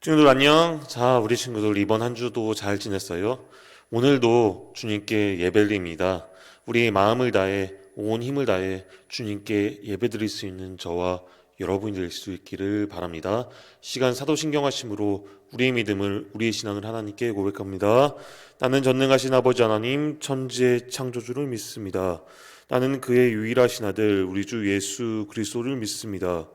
친구들 안녕. 자, 우리 친구들 이번 한 주도 잘 지냈어요? 오늘도 주님께 예배드립니다. 우리 마음을 다해 온 힘을 다해 주님께 예배드릴 수 있는 저와 여러분이 될 수 있기를 바랍니다. 시간 사도신경하심으로 우리의 믿음을, 우리의 신앙을 하나님께 고백합니다. 나는 전능하신 아버지 하나님 천지의 창조주를 믿습니다. 나는 그의 유일하신 아들 우리 주 예수 그리스도를 믿습니다.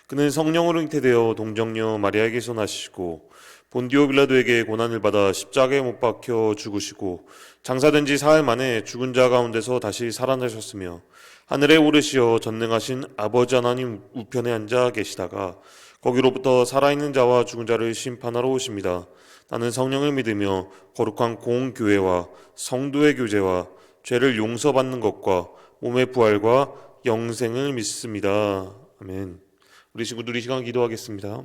그는 성령으로 잉태되어 동정녀 마리아에게서 나시고 본디오 빌라도에게 고난을 받아 십자가에 못 박혀 죽으시고 장사된 지 사흘 만에 죽은 자 가운데서 다시 살아나셨으며 하늘에 오르시어 전능하신 아버지 하나님 우편에 앉아 계시다가 거기로부터 살아있는 자와 죽은 자를 심판하러 오십니다. 나는 성령을 믿으며 거룩한 공교회와 성도의 교제와 죄를 용서받는 것과 몸의 부활과 영생을 믿습니다. 아멘. 우리 친구들 이 시간 기도하겠습니다.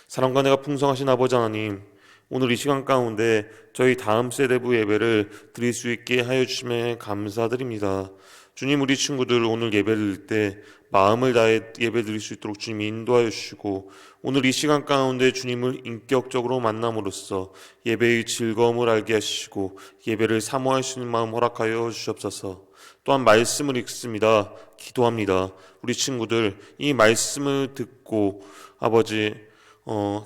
사랑과 은혜가 풍성하신 아버지 하나님, 오늘 이 시간 가운데 저희 다음 세대부 예배를 드릴 수 있게 하여 주심에 감사드립니다. 주님, 우리 친구들 오늘 예배 드릴 때 마음을 다해 예배 드릴 수 있도록 주님 인도하여 주시고, 오늘 이 시간 가운데 주님을 인격적으로 만남으로써 예배의 즐거움을 알게 하시고 예배를 사모할 수 있는 마음 허락하여 주시옵소서. 또한 말씀을 읽습니다. 기도합니다. 우리 친구들 이 말씀을 듣고 아버지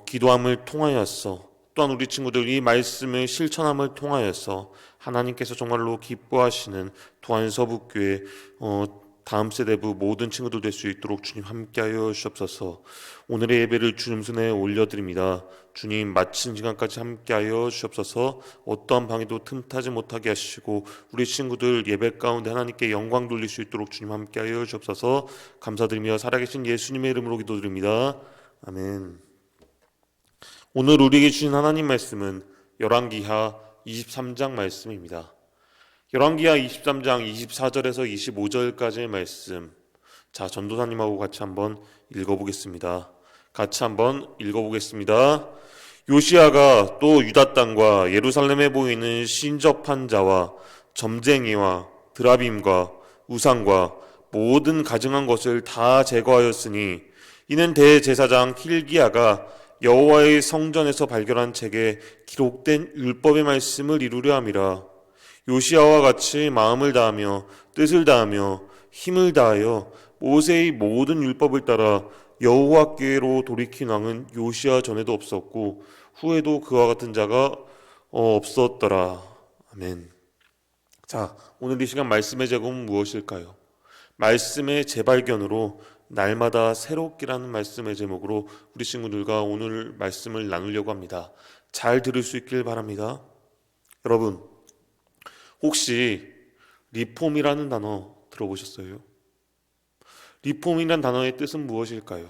기도함을 통하여서 또한 우리 친구들 이 말씀을 실천함을 통하여서 하나님께서 정말로 기뻐하시는 도안서북교회 다음 세대부 모든 친구들 될 수 있도록 주님 함께하여 주옵소서. 오늘의 예배를 주님 손에 올려드립니다. 주님 마친 시간까지 함께하여 주옵소서. 어떠한 방해도 틈타지 못하게 하시고 우리 친구들 예배 가운데 하나님께 영광 돌릴 수 있도록 주님 함께하여 주옵소서. 감사드리며 살아계신 예수님의 이름으로 기도드립니다. 아멘. 오늘 우리에게 주신 하나님 말씀은 열왕기하 23장 말씀입니다. 열왕기하 23장 24절에서 25절까지의 말씀. 자, 전도사님하고 같이 한번 읽어보겠습니다. 같이 한번 읽어보겠습니다. 요시야가 또 유다 땅과 예루살렘에 보이는 신접한 자와 점쟁이와 드라빔과 우상과 모든 가증한 것을 다 제거하였으니 이는 대제사장 힐기야가 여호와의 성전에서 발견한 책에 기록된 율법의 말씀을 이루려 함이라. 요시야와 같이 마음을 다하며 뜻을 다하며 힘을 다하여 모세의 모든 율법을 따라 여호와께로 돌이킨 왕은 요시야 전에도 없었고 후에도 그와 같은 자가 없었더라. 아멘. 자, 오늘 이 시간 말씀의 제목은 무엇일까요? 말씀의 재발견으로 날마다 새롭기라는 말씀의 제목으로 우리 친구들과 오늘 말씀을 나누려고 합니다. 잘 들을 수 있길 바랍니다. 여러분, 혹시 리폼이라는 단어 들어보셨어요? 리폼이라는 단어의 뜻은 무엇일까요?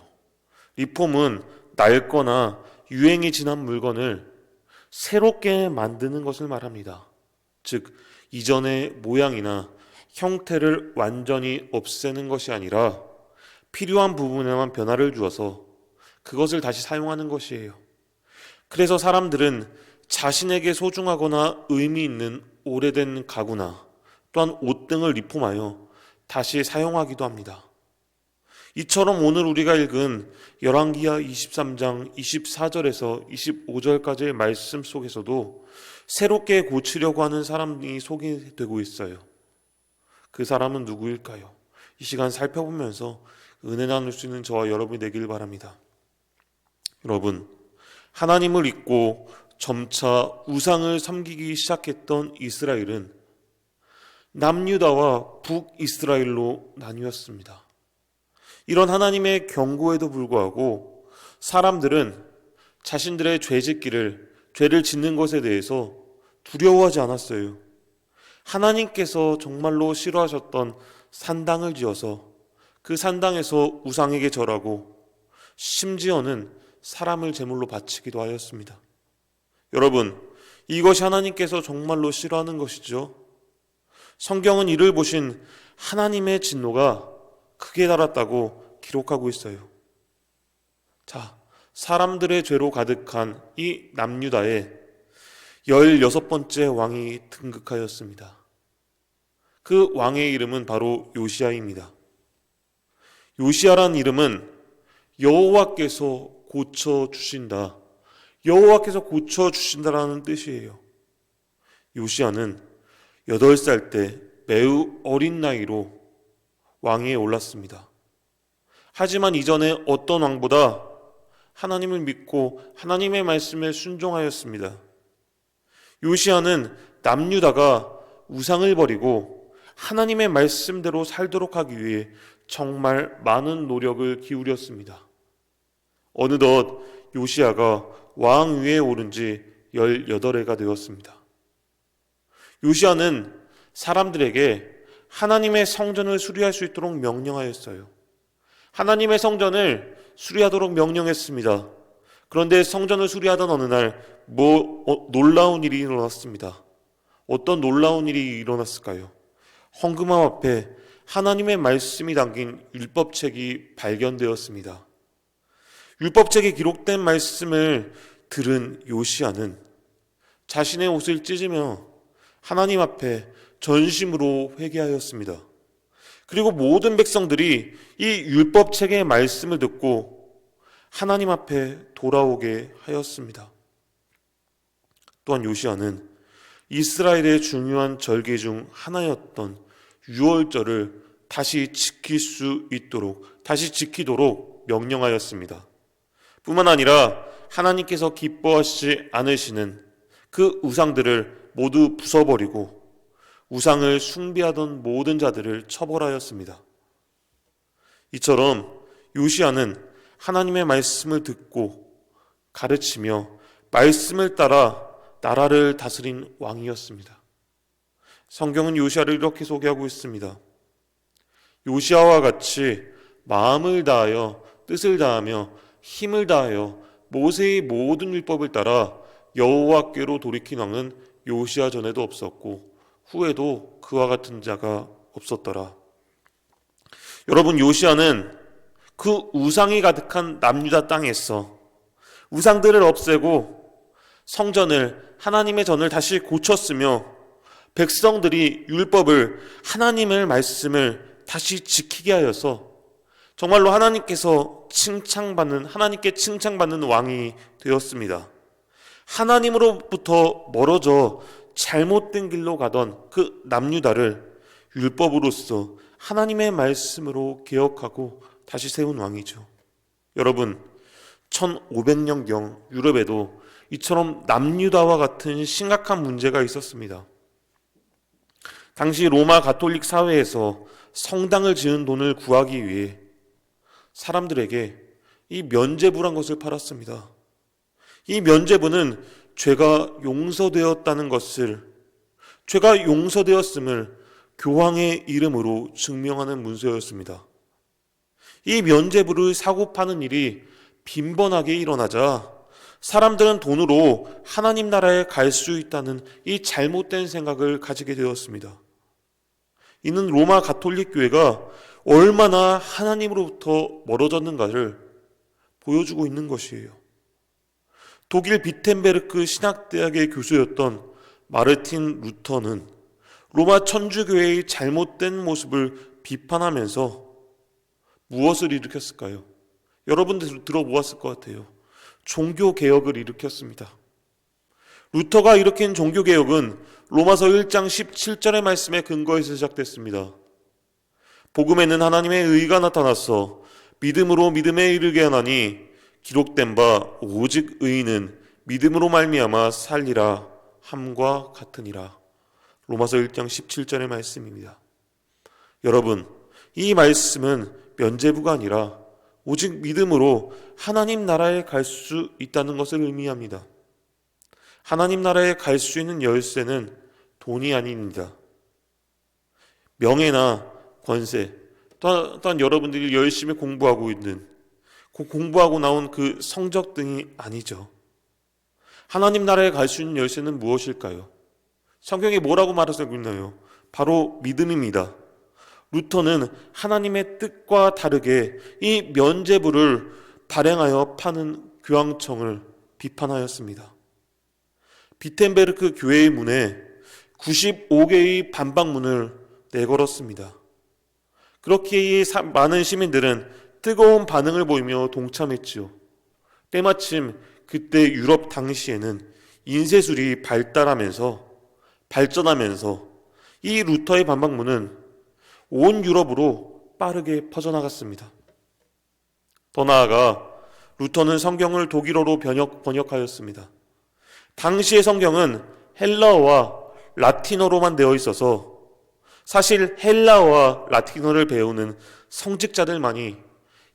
리폼은 낡거나 유행이 지난 물건을 새롭게 만드는 것을 말합니다. 즉, 이전의 모양이나 형태를 완전히 없애는 것이 아니라 필요한 부분에만 변화를 주어서 그것을 다시 사용하는 것이에요. 그래서 사람들은 자신에게 소중하거나 의미 있는 오래된 가구나 또한 옷 등을 리폼하여 다시 사용하기도 합니다. 이처럼 오늘 우리가 읽은 열왕기하 23장 24절에서 25절까지의 말씀 속에서도 새롭게 고치려고 하는 사람이 소개되고 있어요. 그 사람은 누구일까요? 이 시간 살펴보면서 은혜 나눌 수 있는 저와 여러분이 되길 바랍니다. 여러분, 하나님을 잊고 점차 우상을 섬기기 시작했던 이스라엘은 남유다와 북이스라엘로 나뉘었습니다. 이런 하나님의 경고에도 불구하고 사람들은 자신들의 죄를 짓는 것에 대해서 두려워하지 않았어요. 하나님께서 정말로 싫어하셨던 산당을 지어서 그 산당에서 우상에게 절하고 심지어는 사람을 제물로 바치기도 하였습니다. 여러분, 이것이 하나님께서 정말로 싫어하는 것이죠. 성경은 이를 보신 하나님의 진노가 크게 달았다고 기록하고 있어요. 자, 사람들의 죄로 가득한 이 남유다에 16번째 왕이 등극하였습니다. 그 왕의 이름은 바로 요시야입니다. 요시야란 이름은 여호와께서 고쳐주신다. 여호와께서 고쳐주신다라는 뜻이에요. 요시야는 8살 때 매우 어린 나이로 왕위에 올랐습니다. 하지만 이전에 어떤 왕보다 하나님을 믿고 하나님의 말씀에 순종하였습니다. 요시야는 남유다가 우상을 버리고 하나님의 말씀대로 살도록 하기 위해 정말 많은 노력을 기울였습니다. 어느덧 요시야가 왕 위에 오른 지 18해가 되었습니다. 요시야는 사람들에게 하나님의 성전을 수리할 수 있도록 명령하였어요. 하나님의 성전을 수리하도록 명령했습니다. 그런데 성전을 수리하던 어느 날 놀라운 일이 일어났습니다. 어떤 놀라운 일이 일어났을까요? 헌금함 앞에 하나님의 말씀이 담긴 율법책이 발견되었습니다. 율법책에 기록된 말씀을 들은 요시야는 자신의 옷을 찢으며 하나님 앞에 전심으로 회개하였습니다. 그리고 모든 백성들이 이 율법책의 말씀을 듣고 하나님 앞에 돌아오게 하였습니다. 또한 요시야는 이스라엘의 중요한 절기 중 하나였던 유월절을 다시 지키도록 명령하였습니다. 뿐만 아니라 하나님께서 기뻐하시지 않으시는 그 우상들을 모두 부숴버리고 우상을 숭배하던 모든 자들을 처벌하였습니다. 이처럼 요시야는 하나님의 말씀을 듣고 가르치며 말씀을 따라 나라를 다스린 왕이었습니다. 성경은 요시야를 이렇게 소개하고 있습니다. 요시야와 같이 마음을 다하여 뜻을 다하며 힘을 다하여 모세의 모든 율법을 따라 여호와께로 돌이킨 왕은 요시야 전에도 없었고 후에도 그와 같은 자가 없었더라. 여러분, 요시야는 그 우상이 가득한 남유다 땅에서 우상들을 없애고 성전을, 하나님의 전을 다시 고쳤으며 백성들이 율법을, 하나님의 말씀을 다시 지키게 하여서 정말로 하나님께 칭찬받는 왕이 되었습니다. 하나님으로부터 멀어져 잘못된 길로 가던 그 남유다를 율법으로서 하나님의 말씀으로 개혁하고 다시 세운 왕이죠. 여러분, 1500년경 유럽에도 이처럼 남유다와 같은 심각한 문제가 있었습니다. 당시 로마 가톨릭 사회에서 성당을 지은 돈을 구하기 위해 사람들에게 이 면죄부란 것을 팔았습니다. 이 면죄부는 죄가 용서되었음을 교황의 이름으로 증명하는 문서였습니다. 이 면죄부를 사고 파는 일이 빈번하게 일어나자 사람들은 돈으로 하나님 나라에 갈 수 있다는 이 잘못된 생각을 가지게 되었습니다. 이는 로마 가톨릭 교회가 얼마나 하나님으로부터 멀어졌는가를 보여주고 있는 것이에요. 독일 비텐베르크 신학대학의 교수였던 마르틴 루터는 로마 천주교회의 잘못된 모습을 비판하면서 무엇을 일으켰을까요? 여러분들 들어보았을 것 같아요. 종교개혁을 일으켰습니다. 루터가 일으킨 종교개혁은 로마서 1장 17절의 말씀에 근거해서 시작됐습니다. 복음에는 하나님의 의가 나타나서 믿음으로 믿음에 이르게 하나니 기록된 바 오직 의인은 믿음으로 말미암아 살리라 함과 같으니라. 로마서 1장 17절의 말씀입니다. 여러분, 이 말씀은 면죄부가 아니라 오직 믿음으로 하나님 나라에 갈 수 있다는 것을 의미합니다. 하나님 나라에 갈 수 있는 열쇠는 돈이 아닙니다. 명예나 권세, 또한 여러분들이 열심히 공부하고 나온 그 성적 등이 아니죠. 하나님 나라에 갈 수 있는 열쇠는 무엇일까요? 성경이 뭐라고 말하고 있나요? 바로 믿음입니다. 루터는 하나님의 뜻과 다르게 이 면죄부를 발행하여 파는 교황청을 비판하였습니다. 비텐베르크 교회의 문에 95개의 반박문을 내걸었습니다. 그렇게 많은 시민들은 뜨거운 반응을 보이며 동참했지요. 때마침 그때 유럽 당시에는 인쇄술이 발전하면서 이 루터의 반박문은 온 유럽으로 빠르게 퍼져나갔습니다. 더 나아가 루터는 성경을 독일어로 번역하였습니다. 당시의 성경은 헬라어와 라틴어로만 되어 있어서 사실 헬라어와 라틴어를 배우는 성직자들만이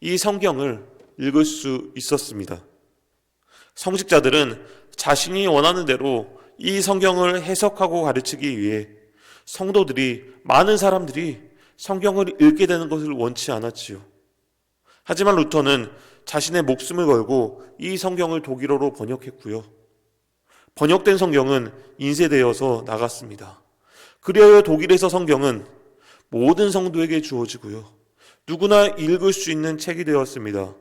이 성경을 읽을 수 있었습니다. 성직자들은 자신이 원하는 대로 이 성경을 해석하고 가르치기 위해 많은 사람들이 성경을 읽게 되는 것을 원치 않았지요. 하지만 루터는 자신의 목숨을 걸고 이 성경을 독일어로 번역했고요. 번역된 성경은 인쇄되어서 나갔습니다. 그리하여 독일에서 성경은 모든 성도에게 주어지고요. 누구나 읽을 수 있는 책이 되었습니다.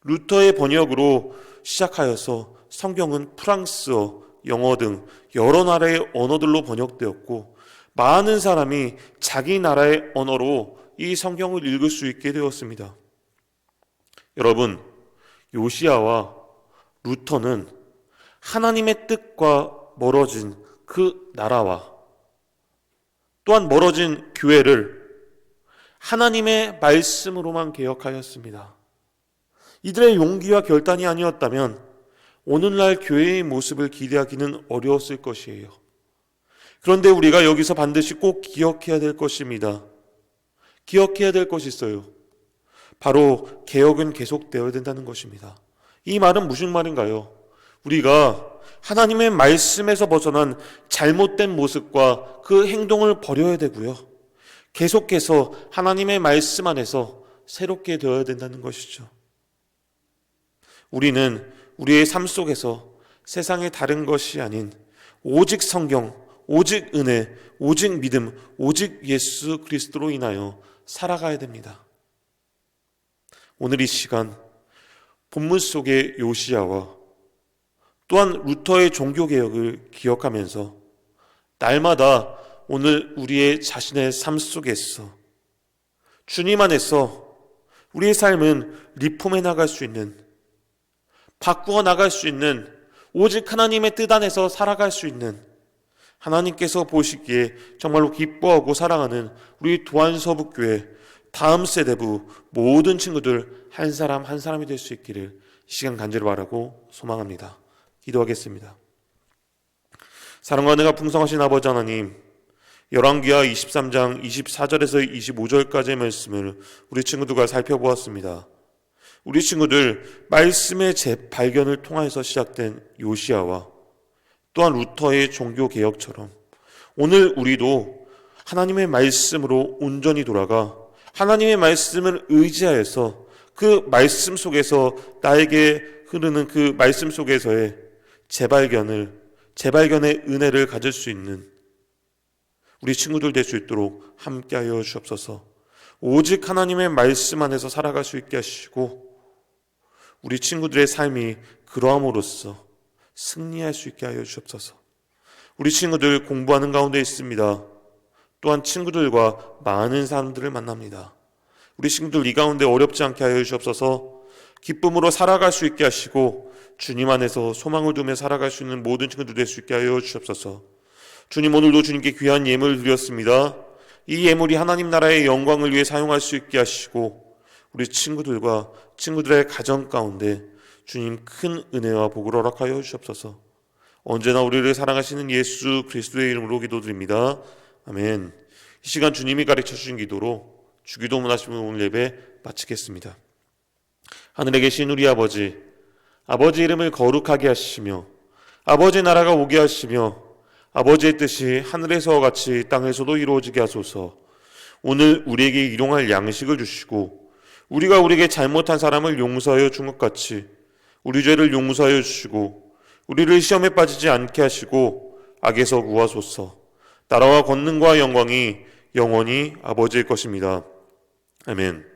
루터의 번역으로 시작하여서 성경은 프랑스어, 영어 등 여러 나라의 언어들로 번역되었고 많은 사람이 자기 나라의 언어로 이 성경을 읽을 수 있게 되었습니다. 여러분, 요시야와 루터는 하나님의 뜻과 멀어진 그 나라와 또한 멀어진 교회를 하나님의 말씀으로만 개혁하였습니다. 이들의 용기와 결단이 아니었다면 오늘날 교회의 모습을 기대하기는 어려웠을 것이에요. 그런데 우리가 여기서 반드시 꼭 기억해야 될 것입니다. 기억해야 될 것이 있어요. 바로 개혁은 계속되어야 된다는 것입니다. 이 말은 무슨 말인가요? 우리가 하나님의 말씀에서 벗어난 잘못된 모습과 그 행동을 버려야 되고요. 계속해서 하나님의 말씀 안에서 새롭게 되어야 된다는 것이죠. 우리는 우리의 삶 속에서 세상의 다른 것이 아닌 오직 성경, 오직 은혜, 오직 믿음, 오직 예수 그리스도로 인하여 살아가야 됩니다. 오늘 이 시간 본문 속의 요시야와 또한 루터의 종교개혁을 기억하면서 날마다 오늘 우리의 자신의 삶 속에서 주님 안에서 우리의 삶은 리폼해 나갈 수 있는, 바꾸어 나갈 수 있는, 오직 하나님의 뜻 안에서 살아갈 수 있는, 하나님께서 보시기에 정말로 기뻐하고 사랑하는 우리 도안서북교회 다음 세대부 모든 친구들 한 사람 한 사람이 될 수 있기를 이 시간 간절히 바라고 소망합니다. 기도하겠습니다. 사랑과 은혜가 풍성하신 아버지 하나님, 열왕기하 23장 24절에서 25절까지의 말씀을 우리 친구들과 살펴보았습니다. 우리 친구들 말씀의 재발견을 통해서 시작된 요시야와 또한 루터의 종교개혁처럼 오늘 우리도 하나님의 말씀으로 온전히 돌아가 하나님의 말씀을 의지하여서 그 말씀 속에서 나에게 흐르는 그 말씀 속에서의 재발견의 은혜를 가질 수 있는 우리 친구들 될 수 있도록 함께하여 주옵소서. 오직 하나님의 말씀 안에서 살아갈 수 있게 하시고 우리 친구들의 삶이 그러함으로써 승리할 수 있게 하여 주옵소서. 우리 친구들 공부하는 가운데 있습니다. 또한 친구들과 많은 사람들을 만납니다. 우리 친구들 이 가운데 어렵지 않게 하여 주옵소서. 기쁨으로 살아갈 수 있게 하시고 주님 안에서 소망을 두며 살아갈 수 있는 모든 친구들 될 수 있게 하여 주옵소서. 주님, 오늘도 주님께 귀한 예물을 드렸습니다. 이 예물이 하나님 나라의 영광을 위해 사용할 수 있게 하시고 우리 친구들과 친구들의 가정 가운데 주님 큰 은혜와 복을 허락하여 주옵소서. 언제나 우리를 사랑하시는 예수 그리스도의 이름으로 기도드립니다. 아멘. 이 시간 주님이 가르쳐 주신 기도로 주기도문 하시면 오늘 예배 마치겠습니다. 하늘에 계신 우리 아버지, 아버지 이름을 거룩하게 하시며 아버지 나라가 오게 하시며 아버지의 뜻이 하늘에서와 같이 땅에서도 이루어지게 하소서. 오늘 우리에게 일용할 양식을 주시고 우리가 우리에게 잘못한 사람을 용서하여 준 것 같이 우리 죄를 용서하여 주시고 우리를 시험에 빠지지 않게 하시고 악에서 구하소서. 나라와 권능과 영광이 영원히 아버지의 것입니다. 아멘.